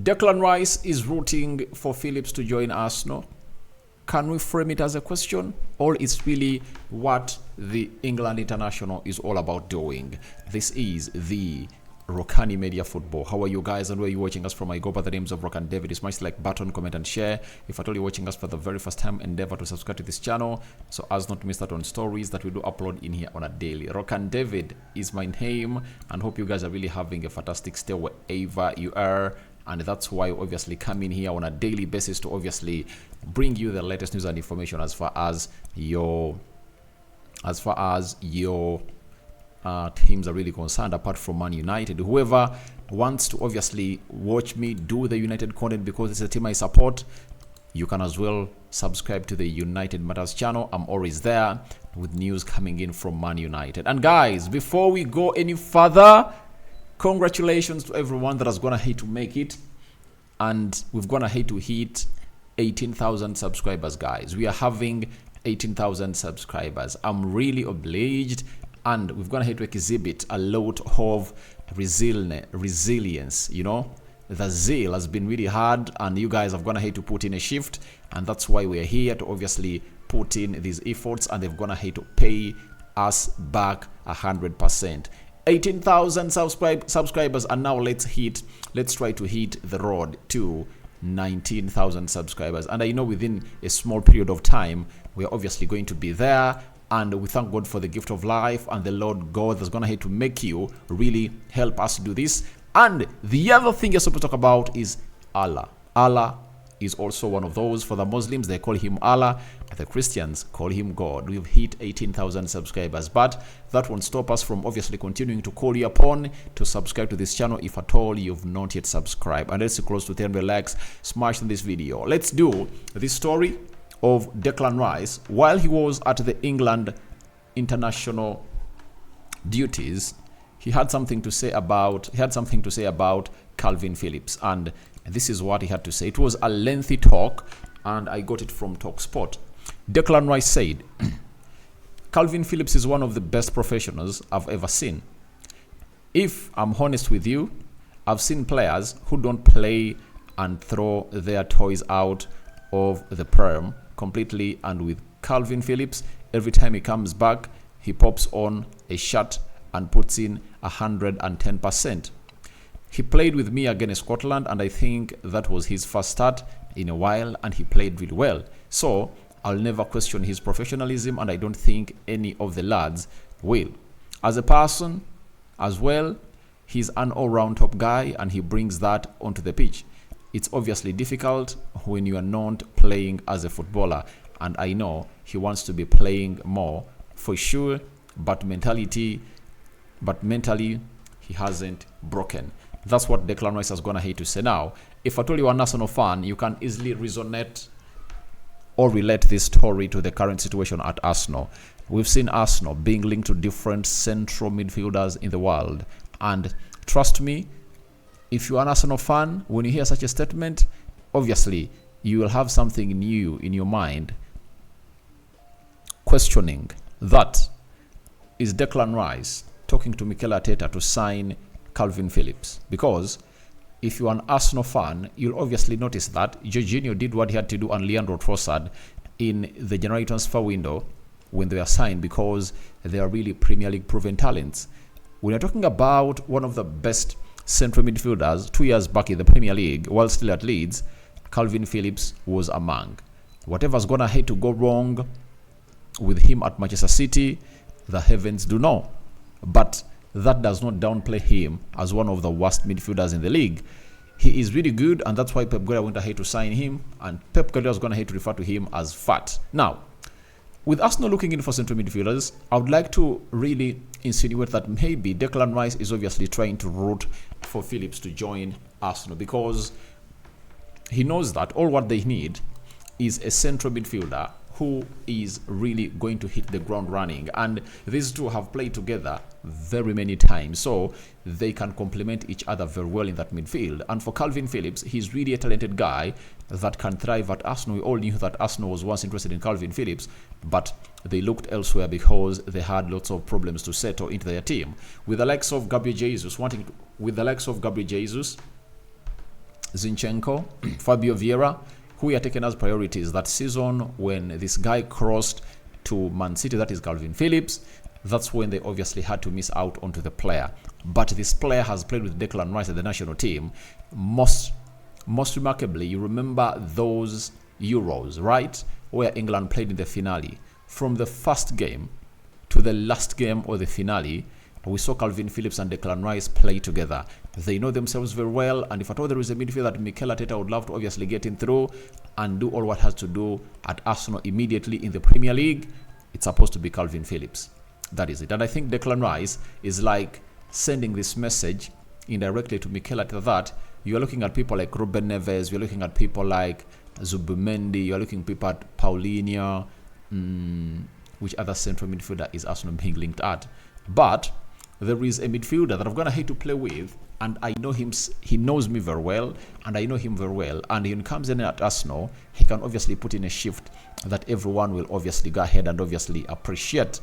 Declan Rice is rooting for Phillips to join Arsenal. Can we frame it as a question, or is really what the England international is all about doing? This is the Rokani Media Football. How are you guys, and where are you watching us from? I go by the names of Rock and David. It's much like button, comment and share. If at all you're watching us for the very first time, endeavor to subscribe to this channel so as not to miss out on stories that we do upload in here on a daily. Rock and David is my name, and hope you guys are really having a fantastic stay wherever you are. And that's why we obviously come in here on a daily basis to obviously bring you the latest news and information as far as your teams are really concerned, apart from Man United. Whoever wants to obviously watch me do the United content because it's a team I support, you can as well subscribe to the United Matters channel. I'm always there with news coming in from Man United. And guys, before we go any further, congratulations to everyone that has gone ahead to make it, and we've gone ahead to hit 18,000 subscribers, guys. We are having 18,000 subscribers. I'm really obliged, and we've gone ahead to exhibit a lot of resilience. You know, the zeal has been really hard, and you guys have gone ahead to put in a shift, and that's why we're here to obviously put in these efforts, and they've gone ahead to pay us back 100%. 18,000 subscribers, and now let's try to hit the road to 19,000 subscribers. And I know within a small period of time we're obviously going to be there, and we thank God for the gift of life, and the Lord God that's gonna have to make you really help us do this. And the other thing you're supposed to talk about is Allah. Allah is also one of those. For the Muslims, they call him Allah. The Christians call him God. We've hit 18,000 subscribers, but that won't stop us from obviously continuing to call you upon to subscribe to this channel if at all you've not yet subscribed. And let's close to 10 likes smash in this video. Let's do this story of Declan Rice. While he was at the England international duties, he had something to say about Kalvin Phillips, and this is what he had to say. It was a lengthy talk, and I got it from TalkSport. Declan Rice said, Kalvin Phillips is one of the best professionals I've ever seen. If I'm honest with you, I've seen players who don't play and throw their toys out of the Prem completely, and with Kalvin Phillips, every time he comes back, he pops on a shirt and puts in 110%. He played with me against Scotland, and I think that was his first start in a while, and he played really well. So I'll never question his professionalism, and I don't think any of the lads will. As a person as well, he's an all-round top guy, and he brings that onto the pitch. It's obviously difficult when you are not playing as a footballer, and I know he wants to be playing more for sure, but mentally he hasn't broken. That's what Declan Rice has gone ahead to say. Now, if at all you're an Arsenal fan, you can easily resonate or relate this story to the current situation at Arsenal. We've seen Arsenal being linked to different central midfielders in the world. And trust me, if you're an Arsenal fan, when you hear such a statement, obviously you will have something new in your mind questioning that. Is Declan Rice talking to Mikel Arteta to sign Kalvin Phillips? Because if you're an Arsenal fan, you'll obviously notice that Jorginho did what he had to do on Leandro Trossard in the January transfer window when they were signed, because they are really Premier League proven talents. When you're talking about one of the best central midfielders 2 years back in the Premier League while still at Leeds, Kalvin Phillips was among. Whatever's gonna hate to go wrong with him at Manchester City, the heavens do know. But that does not downplay him as one of the worst midfielders in the league. He is really good, and that's why Pep Guardiola went ahead to sign him, and Pep Guardiola is going to have to refer to him as fat. Now, with Arsenal looking in for central midfielders, I would like to really insinuate that maybe Declan Rice is obviously trying to root for Phillips to join Arsenal, because he knows that all what they need is a central midfielder who is really going to hit the ground running, and these two have played together very many times, so they can complement each other very well in that midfield. And for Kalvin Phillips, he's really a talented guy that can thrive at Arsenal. We all knew that Arsenal was once interested in Kalvin Phillips, but they looked elsewhere because they had lots of problems to settle into their team. With the likes of Gabriel Jesus Zinchenko, Fabio Vieira, who we are taking as priorities that season when this guy crossed to Man City, that is Kalvin Phillips. That's when they obviously had to miss out onto the player. But this player has played with Declan Rice at the national team. Most remarkably, you remember those Euros, right? Where England played in the finale. From the first game to the last game of the finale, we saw Kalvin Phillips and Declan Rice play together. They know themselves very well, and if at all there is a midfield that Mikel Arteta would love to obviously get in through and do all what has to do at Arsenal immediately in the Premier League, it's supposed to be Kalvin Phillips. That is it. And I think Declan Rice is like sending this message indirectly to Mikel Arteta that you are looking at people like Ruben Neves, you're looking at people like Zubimendi, you're looking at people at Paulinho, which other central midfielder is Arsenal being linked at. But there is a midfielder that I'm going to hate to play with, and I know him, he knows me very well, and I know him very well, and when he comes in at Arsenal, he can obviously put in a shift that everyone will obviously go ahead and obviously appreciate.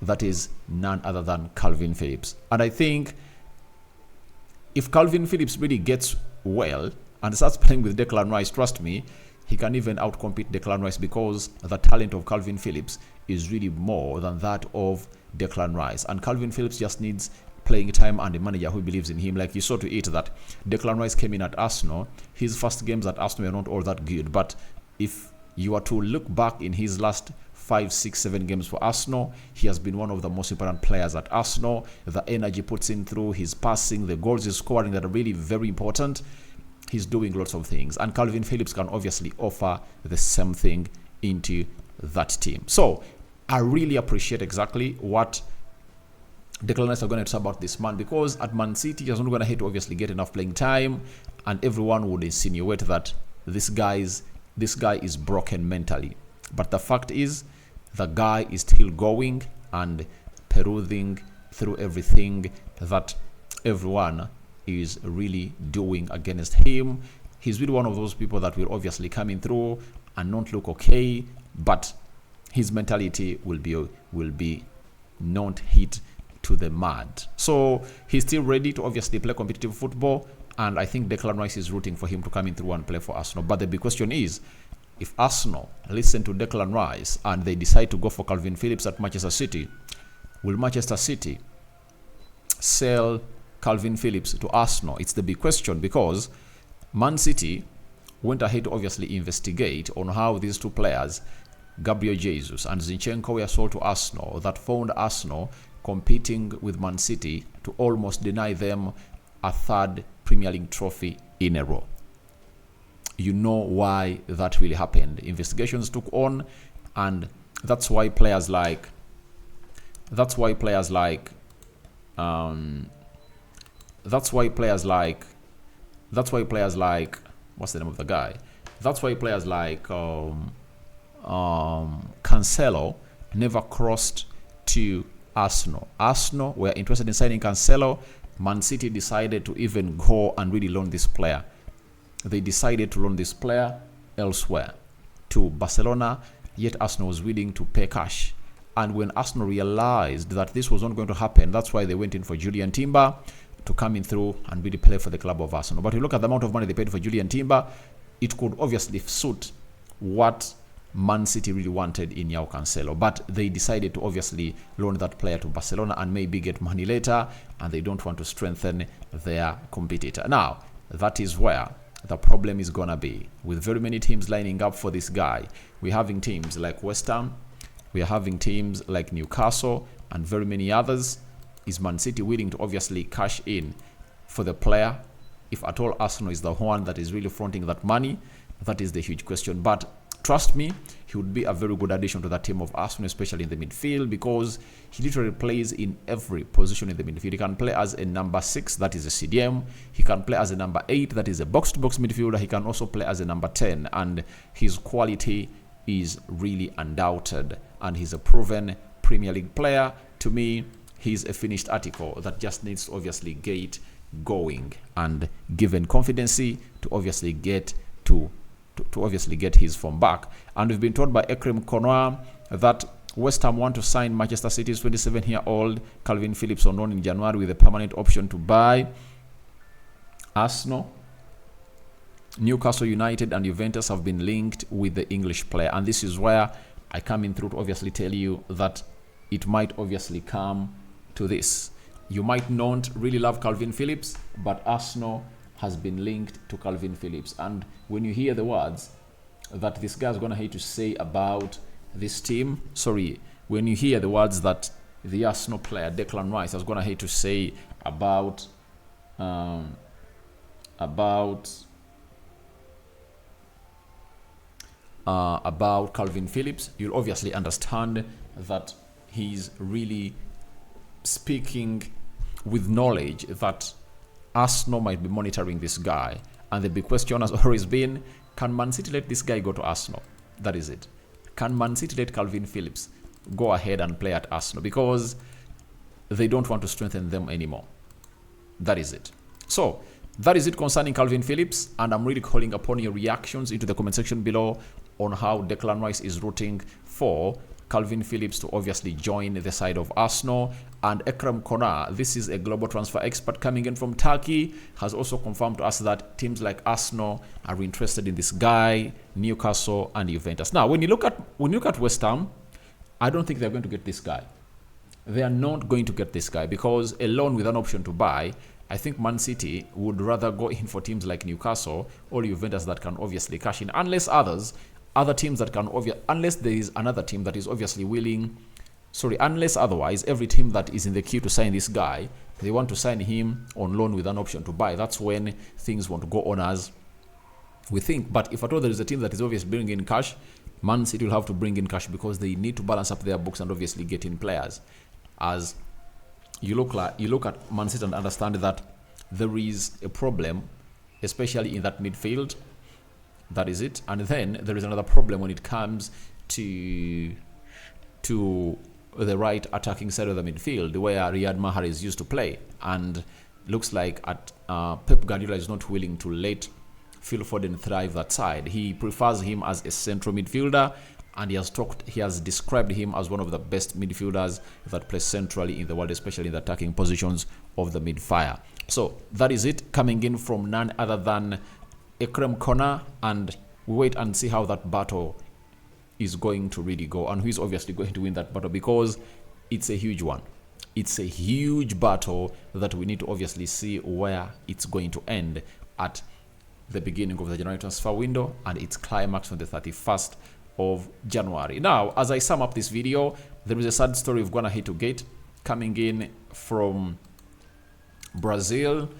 That is none other than Kalvin Phillips. And I think if Kalvin Phillips really gets well and starts playing with Declan Rice, trust me, he can even outcompete Declan Rice because the talent of Kalvin Phillips is really more than that of Declan Rice. And Kalvin Phillips just needs playing time and a manager who believes in him. Like you saw to it that Declan Rice came in at Arsenal. His first games at Arsenal were not all that good. But if you are to look back in his last 5, 6, 7 games for Arsenal, he has been one of the most important players at Arsenal. The energy puts in through, his passing, the goals he's scoring that are really very important. He's doing lots of things. And Kalvin Phillips can obviously offer the same thing into that team. So I really appreciate exactly what Declan Rice are going to say about this man, because at Man City, he's not going to have to obviously get enough playing time, and everyone would insinuate that this guy is broken mentally. But the fact is, the guy is still going and perusing through everything that everyone is really doing against him. He's really one of those people that will obviously come in through and not look okay, but his mentality will be not hit to the mud. So he's still ready to obviously play competitive football, and I think Declan Rice is rooting for him to come in through and play for Arsenal. But the big question is, if Arsenal listen to Declan Rice and they decide to go for Kalvin Phillips at Manchester City, will Manchester City sell Kalvin Phillips to Arsenal? It's the big question, because Man City went ahead to obviously investigate on how these two players, Gabriel Jesus and Zinchenko, were sold to Arsenal, that found Arsenal competing with Man City to almost deny them a third Premier League trophy in a row. You know why that really happened. Investigations took on, and that's why players like what's the name of the guy? That's why players like Cancelo never crossed to Arsenal. Arsenal were interested in signing Cancelo. Man City decided to even go and really loan this player. They decided to loan this player elsewhere to Barcelona, yet Arsenal was willing to pay cash. And when Arsenal realized that this was not going to happen, that's why they went in for Julian Timber to come in through and really play for the club of Arsenal. But you look at the amount of money they paid for Julian Timber, it could obviously suit what Man City really wanted in João Cancelo. But they decided to obviously loan that player to Barcelona and maybe get money later, and they don't want to strengthen their competitor. Now, that is where the problem is going to be, with very many teams lining up for this guy. We're having teams like West Ham, we are having teams like Newcastle, and very many others. Is Man City willing to obviously cash in for the player? If at all Arsenal is the one that is really fronting that money, that is the huge question. But trust me, he would be a very good addition to that team of Arsenal, especially in the midfield, because he literally plays in every position in the midfield. He can play as a number 6, that is a CDM. He can play as a number 8, that is a box-to-box midfielder. He can also play as a number 10, and his quality is really undoubted, and he's a proven Premier League player. To me, he's a finished article that just needs to obviously get going and given confidence to obviously get to obviously get his form back. And we've been told by Ekrem Konwa that West Ham want to sign Manchester City's 27-year-old Kalvin Phillips on loan in January with a permanent option to buy. Arsenal Newcastle United and Juventus have been linked with the English player, and this is where I come in through to obviously tell you that it might obviously come to this. You might not really love Kalvin Phillips, but Arsenal has been linked to Kalvin Phillips, and when you hear the words that this guy's gonna hate to say about this team, when you hear the words that the Arsenal player Declan Rice is gonna hate to say about Kalvin Phillips, you'll obviously understand that he's really speaking with knowledge that Arsenal might be monitoring this guy. And the big question has always been, can Man City let this guy go to Arsenal? That is it. Can Man City let Kalvin Phillips go ahead and play at Arsenal? Because they don't want to strengthen them anymore. That is it. So that is it concerning Kalvin Phillips, and I'm really calling upon your reactions into the comment section below on how Declan Rice is rooting for Kalvin Phillips to obviously join the side of Arsenal. And Ekrem Konar, this is a global transfer expert coming in from Turkey, has also confirmed to us that teams like Arsenal are interested in this guy, Newcastle and Juventus. Now, when you look at West Ham, I don't think they're going to get this guy. They are not going to get this guy because a loan with an option to buy, I think Man City would rather go in for teams like Newcastle or Juventus that can obviously cash in, unless other teams that can unless there is another team that is obviously willing. Unless otherwise, every team that is in the queue to sign this guy, they want to sign him on loan with an option to buy. That's when things want to go on as we think. But if at all there is a team that is obviously bringing in cash, Man City will have to bring in cash because they need to balance up their books and obviously get in players. As you look at Man City and understand that there is a problem, especially in that midfield. That is it. And then there is another problem when it comes to the right attacking side of the midfield, where Riyad Mahrez used to play. And looks like Pep Guardiola is not willing to let Phil Foden thrive that side. He prefers him as a central midfielder, and he has described him as one of the best midfielders that play centrally in the world, especially in the attacking positions of the midfire. So that is it, coming in from none other than Ekrem Konar, and we wait and see how that battle is going to really go and who is obviously going to win that battle, because it's a huge one. It's a huge battle that we need to obviously see where it's going to end at the beginning of the January transfer window, and its climax on the 31st of January. Now, as I sum up this video, there is a sad story we're gonna hate to get coming in from Brazil.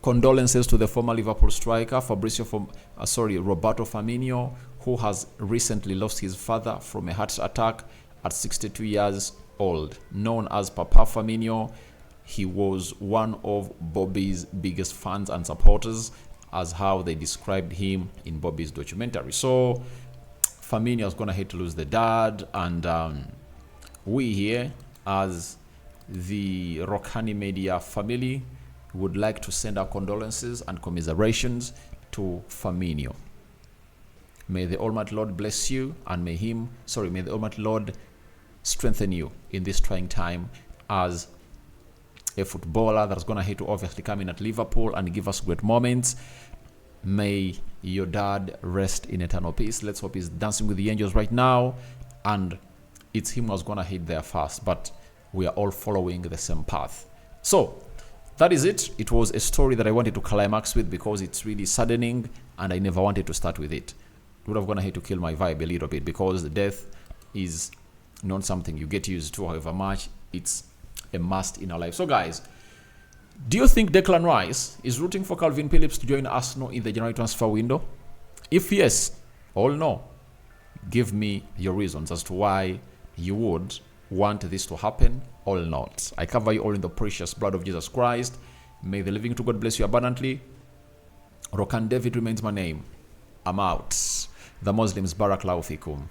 Condolences to the former Liverpool striker Roberto Firmino, who has recently lost his father from a heart attack at 62 years old. Known as Papa Firmino, he was one of Bobby's biggest fans and supporters, as how they described him in Bobby's documentary. So Firmino is gonna hate to lose the dad, and we here as the Rokani media family would like to send our condolences and commiserations to Firmino. May the Almighty Lord bless you, and may the Almighty Lord strengthen you in this trying time as a footballer that's gonna hate to obviously come in at Liverpool and give us great moments. May your dad rest in eternal peace. Let's hope he's dancing with the angels right now, and it's him who's gonna hit there first, but we are all following the same path. So that is it. It was a story that I wanted to climax with because it's really saddening, and I never wanted to start with it. It would have gone ahead to kill my vibe a little bit, because death is not something you get used to, however much it's a must in our life. So guys, do you think Declan Rice is rooting for Kalvin Phillips to join Arsenal in the January transfer window? If yes or no, give me your reasons as to why you would want this to happen or not. I cover you all in the precious blood of Jesus Christ. May the living to God bless you abundantly. Rokani David remains my name. I'm out. The Muslims, Barakallahu Fikum.